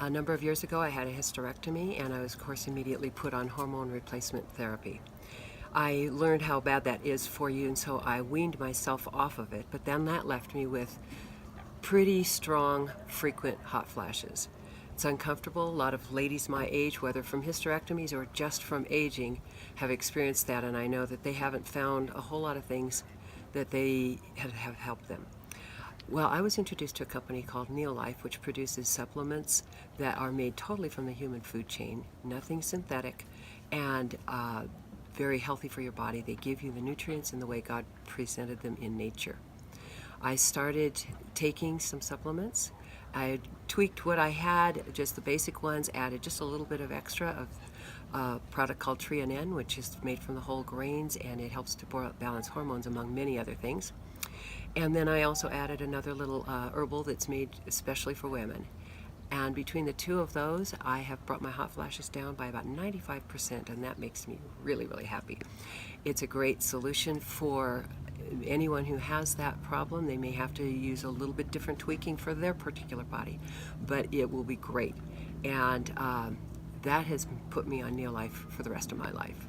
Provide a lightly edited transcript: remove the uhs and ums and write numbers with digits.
A number of years ago, I had a hysterectomy, and I was, of course, immediately put on hormone replacement therapy. I learned how bad that is for you, and so I weaned myself off of it, but then that left me with pretty strong, frequent hot flashes. It's uncomfortable. A lot of ladies my age, whether from hysterectomies or just from aging, have experienced that, and I know that they haven't found a whole lot of things that they have helped them. Well, I was introduced to a company called Neolife, which produces supplements that are made totally from the human food chain, nothing synthetic, and very healthy for your body. They give you the nutrients in the way God presented them in nature. I started taking some supplements. I tweaked what I had, just the basic ones, added just a little bit of extra of a product called Tre-en-en, which is made from the whole grains, and it helps to balance hormones, among many other things. And then I also added another little herbal that's made especially for women. And between the two of those, I have brought my hot flashes down by about 95%, and that makes me really, really happy. It's a great solution for anyone who has that problem. They may have to use a little bit different tweaking for their particular body, but it will be great. And that has put me on Neolife for the rest of my life.